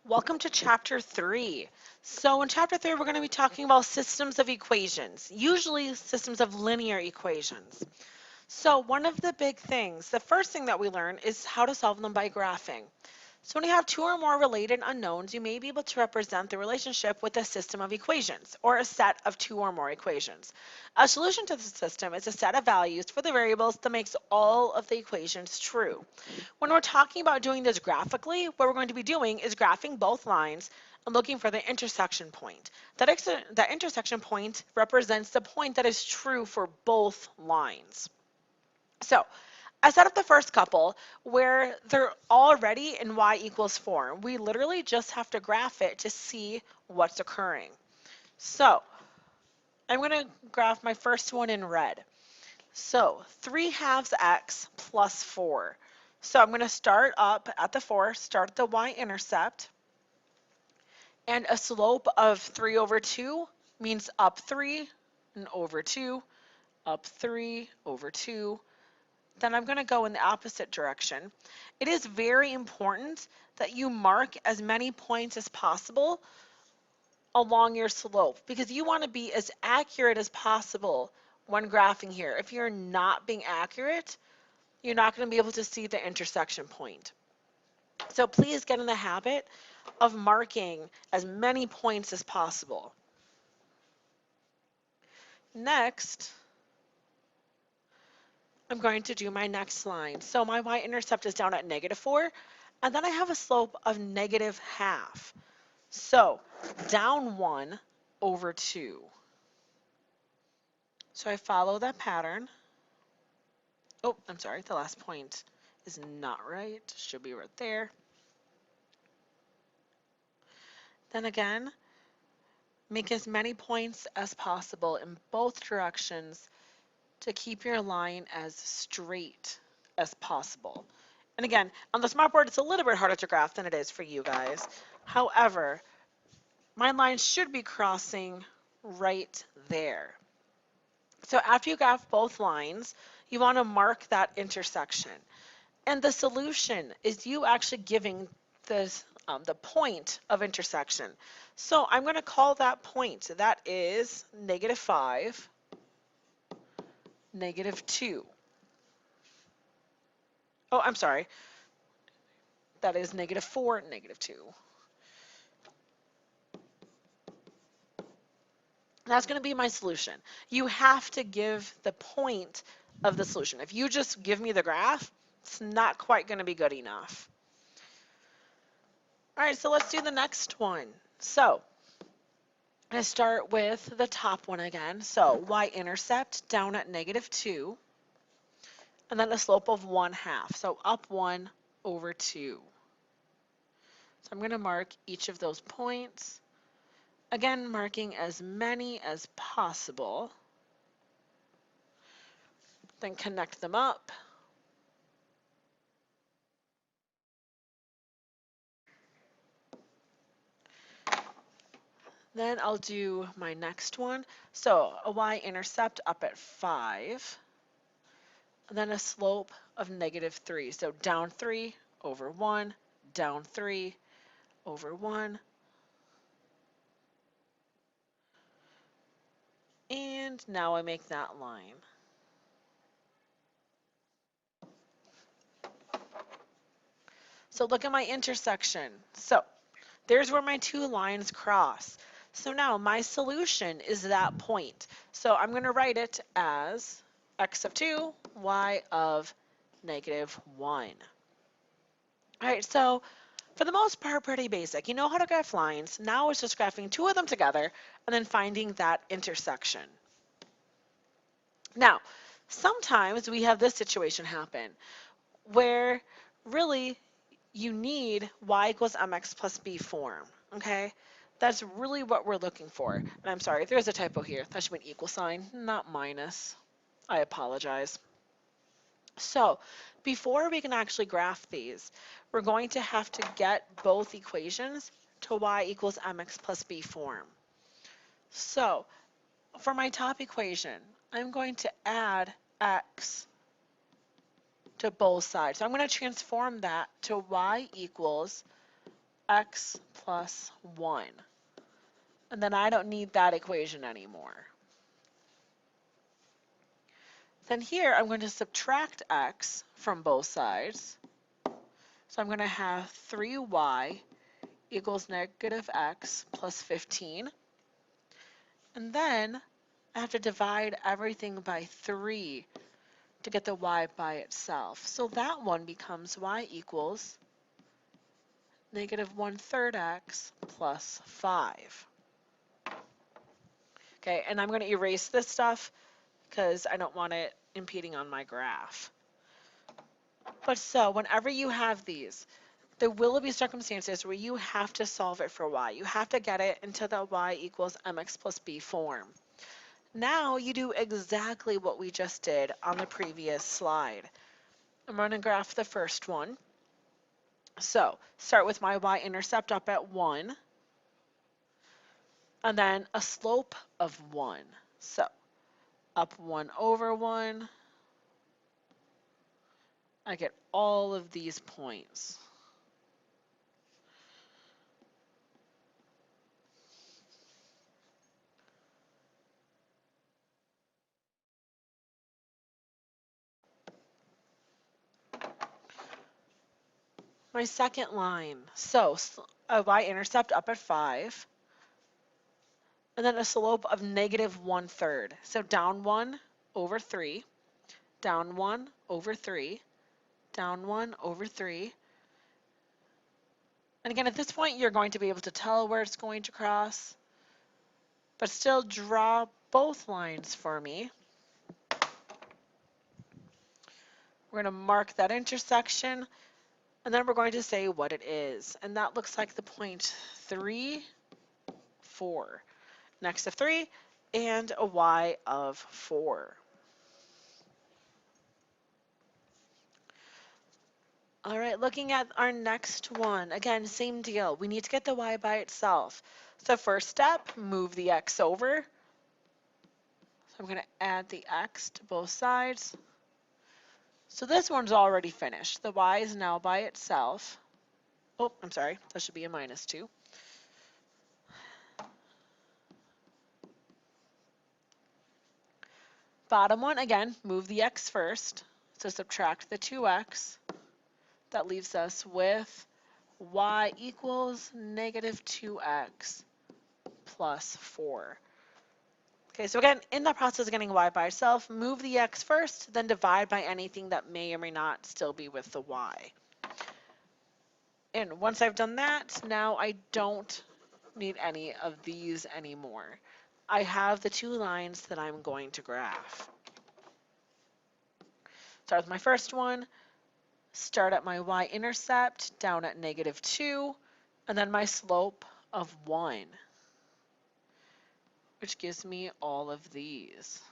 Welcome to Chapter 3. So in Chapter 3, we're going to be talking about systems of equations, usually systems of linear equations. So one of the big things, the first thing that we learn is how to solve them by graphing. So when you have two or more related unknowns, you may be able to represent the relationship with a system of equations, or a set of two or more equations. A solution to the system is a set of values for the variables that makes all of the equations true. When we're talking about doing this graphically, what we're going to be doing is graphing both lines and looking for the intersection point. That intersection point represents the point that is true for both lines. So I set up the first couple where they're already in y equals 4. We literally just have to graph it to see what's occurring. So I'm going to graph my first one in red. So 3 halves x plus 4. So I'm going to start up at the 4, start at the y-intercept, and a slope of 3 over 2 means up 3 and over 2, up 3 over 2. Then I'm going to go in the opposite direction. It is very important that you mark as many points as possible along your slope because you want to be as accurate as possible when graphing here. If you're not being accurate, you're not going to be able to see the intersection point. So please get in the habit of marking as many points as possible. Next, I'm going to do my next line. So my y-intercept is down at -4, and then I have a slope of -1/2. So down 1 over 2. So I follow that pattern. Oh, I'm sorry, the last point is not right. Should be right there. Then again, make as many points as possible in both directions to keep your line as straight as possible. And again, on the smartboard, it's a little bit harder to graph than it is for you guys. However, my line should be crossing right there. So after you graph both lines, you want to mark that intersection. And the solution is you actually giving the point of intersection. So I'm going to call that point. That is -5, -2. Oh, I'm sorry. That is -4, -2. That's going to be my solution. You have to give the point of the solution. If you just give me the graph, it's not quite going to be good enough. All right, so let's do the next one. So I start with the top one again. So y-intercept down at -2, and then a slope of 1/2. So up 1 over 2. So I'm going to mark each of those points. Again, marking as many as possible. Then connect them up. Then I'll do my next one. So a y-intercept up at 5, and then a slope of -3. So down 3 over 1, down 3 over 1. And now I make that line. So look at my intersection. So there's where my two lines cross. So now my solution is that point. So I'm going to write it as x of 2, y of -1. All right, so for the most part, pretty basic. You know how to graph lines. Now it's just graphing two of them together and then finding that intersection. Now, sometimes we have this situation happen where really you need y equals mx plus b form, okay? That's really what we're looking for. And I'm sorry, there's a typo here. That should be an equal sign, not minus. I apologize. So before we can actually graph these, we're going to have to get both equations to y equals mx plus b form. So for my top equation, I'm going to add x to both sides. So I'm going to transform that to y equals x plus 1. And then I don't need that equation anymore. Then here I'm going to subtract x from both sides. So I'm going to have 3y equals negative x plus 15. And then I have to divide everything by 3 to get the y by itself. So that one becomes y equals negative 1/3 x plus 5. Okay, and I'm going to erase this stuff because I don't want it impeding on my graph. But so whenever you have these, there will be circumstances where you have to solve it for y. You have to get it into the y equals mx plus b form. Now you do exactly what we just did on the previous slide. I'm going to graph the first one. So start with my y-intercept up at 1, and then a slope of 1. So up 1 over 1, I get all of these points. My second line, so a y-intercept up at 5, and then a slope of negative 1/3. So down 1 over 3, down 1 over 3, down 1 over 3. And again, at this point, you're going to be able to tell where it's going to cross, but still draw both lines for me. We're going to mark that intersection, and then we're going to say what it is. And that looks like the point 3, 4. Next to 3, and a y of 4. All right, looking at our next one. Again, same deal. We need to get the y by itself. So first step, move the x over. So I'm going to add the x to both sides. So this one's already finished. The y is now by itself. Oh, I'm sorry. That should be a -2. Bottom one, again, move the x first. So subtract the 2x. That leaves us with y equals negative 2x plus 4. Okay, so again, in the process of getting y by itself, move the x first, then divide by anything that may or may not still be with the y. And once I've done that, now I don't need any of these anymore. I have the two lines that I'm going to graph. Start with my first one, start at my y-intercept down at -2, and then my slope of 1, which gives me all of these.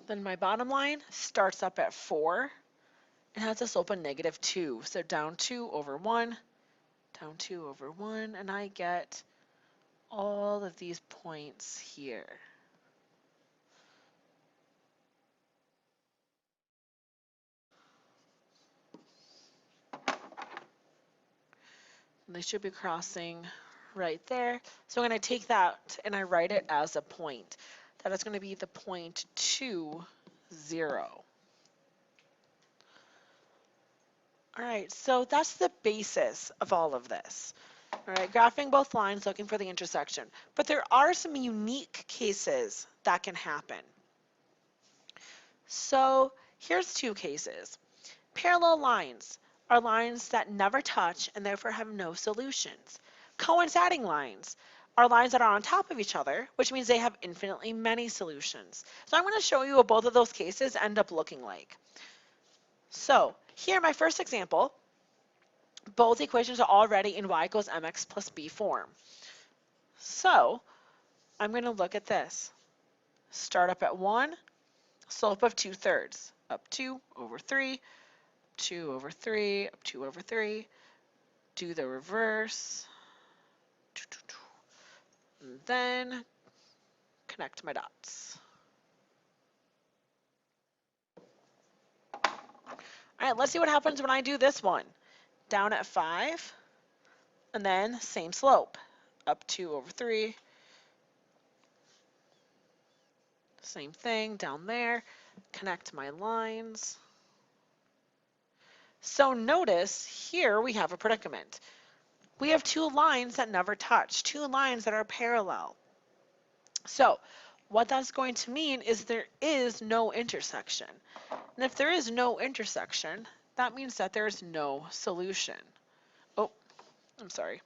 Then my bottom line starts up at 4 and has a slope of -2. So down 2 over 1, down 2 over 1, and I get all of these points here. And they should be crossing right there. So I'm going to take that and I write it as a point. That is going to be the point 2, 0. All right, so that's the basis of all of this. All right, graphing both lines, looking for the intersection. But there are some unique cases that can happen. So here's two cases. Parallel lines are lines that never touch and therefore have no solutions. Coinciding lines are lines that are on top of each other, which means they have infinitely many solutions. So I'm going to show you what both of those cases end up looking like. So here, my first example, both equations are already in y equals mx plus b form. So I'm going to look at this. Start up at 1, slope of 2/3, up 2 over 3, 2 over 3, up 2 over 3. do the reverse, and then connect my dots. All right, let's see what happens when I do this one. Down at 5, and then same slope. Up 2 over 3. Same thing down there. Connect my lines. So notice here we have a predicament. We have two lines that never touch, two lines that are parallel. So what that's going to mean is there is no intersection. And if there is no intersection, that means that there is no solution. Oh, I'm sorry.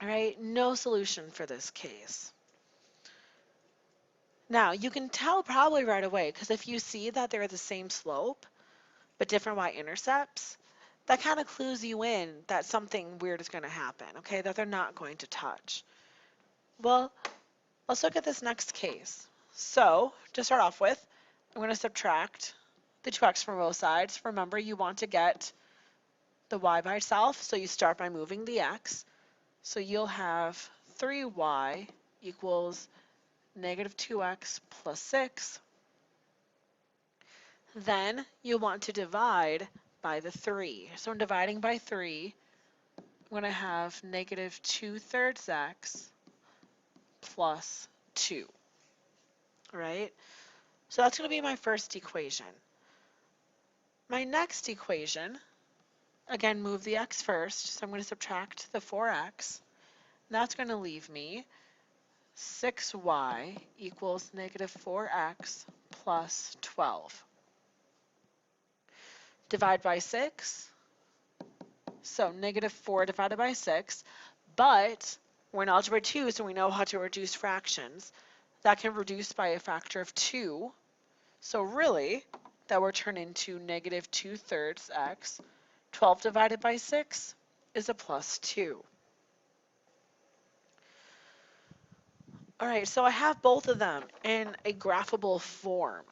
All right, no solution for this case. Now, you can tell probably right away, because if you see that they're the same slope, but different y-intercepts, that kind of clues you in that something weird is going to happen, okay, that they're not going to touch. Well, let's look at this next case. So, to start off with, I'm going to subtract the 2x from both sides. Remember, you want to get the y by itself, so you start by moving the x. So you'll have 3y equals negative 2x plus 6. Then you want to divide by the 3. So I'm dividing by 3. I'm going to have negative 2/3 x plus 2. Right? So that's going to be my first equation. My next equation, again, move the x first. So I'm going to subtract the 4x. That's going to leave me 6y equals negative 4x plus 12. Divide by 6. So negative 4 divided by 6. But we're in algebra 2, so we know how to reduce fractions. That can reduce by a factor of 2. So really, that will turn into negative 2/3 x. 12 divided by 6 is a plus 2. All right, so I have both of them in a graphable form.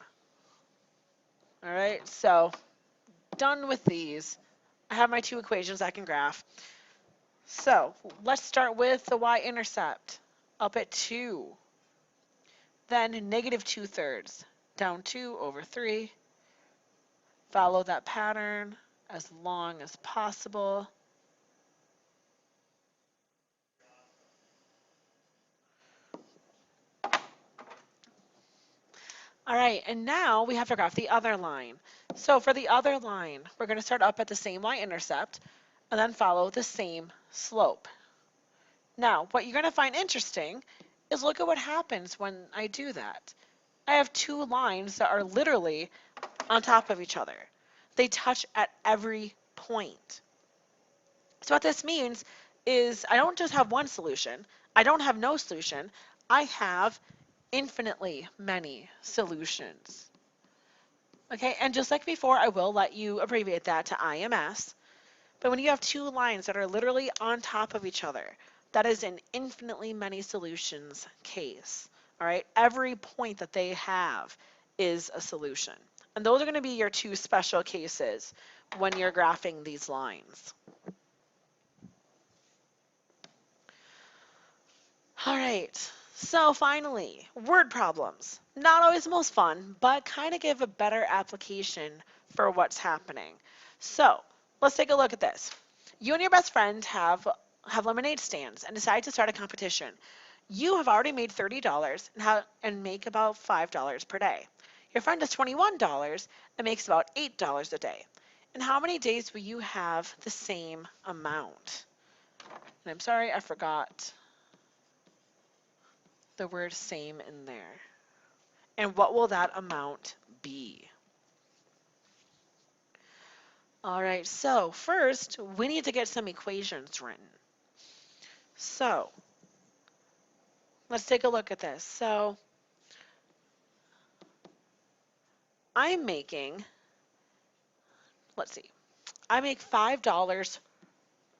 All right, so done with these. I have my two equations I can graph. So let's start with the y-intercept up at 2. Then negative 2/3 down 2 over 3. Follow that pattern as long as possible. All right, and now we have to graph the other line. So for the other line, we're going to start up at the same y-intercept and then follow the same slope. Now, what you're going to find interesting is look at what happens when I do that. I have two lines that are literally on top of each other. They touch at every point. So what this means is I don't just have one solution. I don't have no solution. I have infinitely many solutions. Okay, and just like before, I will let you abbreviate that to IMS. But when you have two lines that are literally on top of each other, that is an infinitely many solutions case. All right, every point that they have is a solution. And those are going to be your two special cases when you're graphing these lines. All right, so finally, word problems. Not always the most fun, but kind of give a better application for what's happening. So let's take a look at this. You and your best friend have lemonade stands and decide to start a competition. You have already made $30 and make about $5 per day. Your friend does $21 and makes about $8 a day. In how many days will you have the same amount? And I'm sorry, I forgot the word same in there. And what will that amount be? All right, so first we need to get some equations written. So let's take a look at this. So I'm making, let's see, I make $5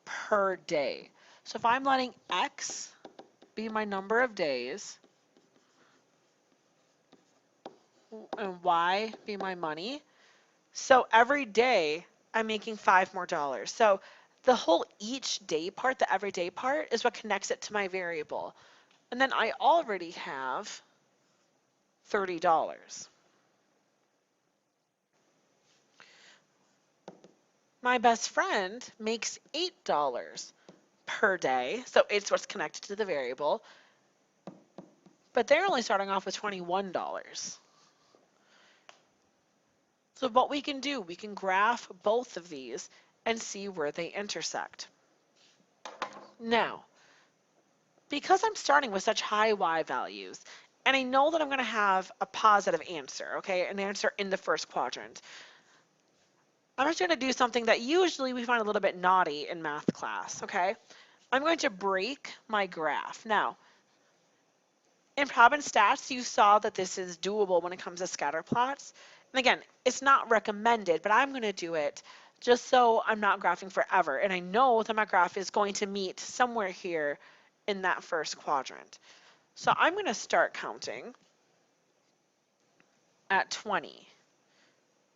per day. So if I'm letting X be my number of days, and Y be my money. So every day I'm making $5 more. So the whole each day part, the everyday part, is what connects it to my variable. And then I already have $30. My best friend makes $8 per day. So it's what's connected to the variable. But they're only starting off with $21. So what we can do, we can graph both of these and see where they intersect. Now, because I'm starting with such high Y values, and I know that I'm going to have a positive answer, okay, an answer in the first quadrant, I'm just going to do something that usually we find a little bit naughty in math class, okay? I'm going to break my graph. Now, in Prob and Stats, you saw that this is doable when it comes to scatter plots. And again, it's not recommended, but I'm going to do it just so I'm not graphing forever. And I know that my graph is going to meet somewhere here in that first quadrant. So I'm going to start counting at 20.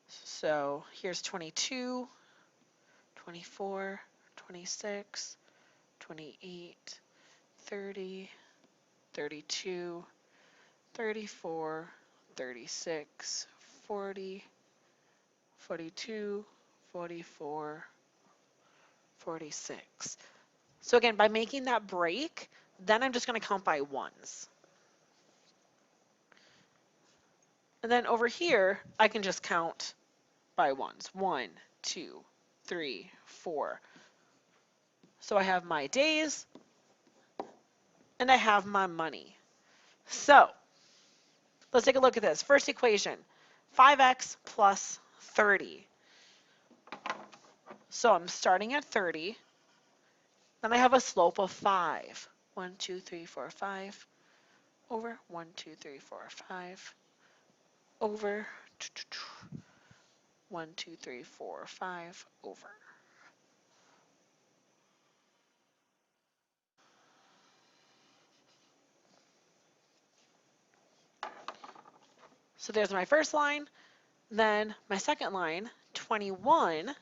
So here's 22, 24, 26, 28, 30, 32, 34, 36, 40, 42, 44, 46. So again, by making that break, then I'm just going to count by ones. And then over here, I can just count by ones. 1, 2, 3, 4. So I have my days and I have my money. So let's take a look at this. First equation, 5x plus 30. So I'm starting at 30. Then I have a slope of 5. 1, 2, 3, 4, 5. Over 1, 2, 3, 4, 5. Over 1, 2, 3, 4, 5. Over. So there's my first line. Then my second line, 21,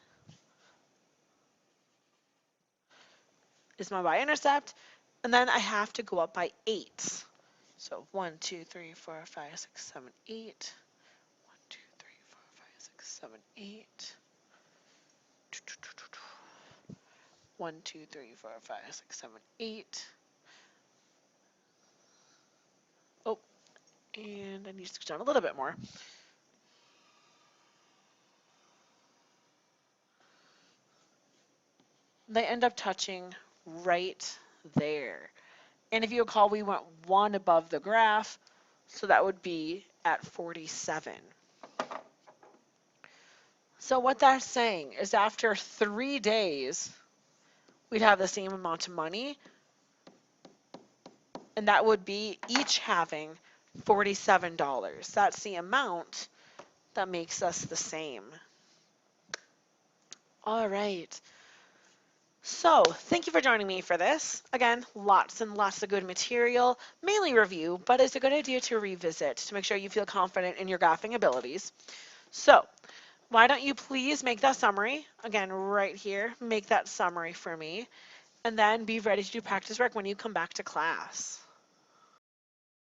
is my y-intercept. And then I have to go up by 8. So 1, 2, 3, 4, 5, 6, 7, 8. 1, 2, 3, 4, 5, 6, 7, 8. 1, 2, 3, 4, 5, 6, 7, 8. Oh, and I need to go down a little bit more. They end up touching right there. And if you recall, we went one above the graph, so that would be at 47. So what that's saying is after 3 days, we'd have the same amount of money, and that would be each having $47. That's the amount that makes us the same. All right. So, thank you for joining me for this. Again, lots and lots of good material, mainly review, but it's a good idea to revisit to make sure you feel confident in your graphing abilities. So, why don't you please make that summary, again, right here, make that summary for me, and then be ready to do practice work when you come back to class.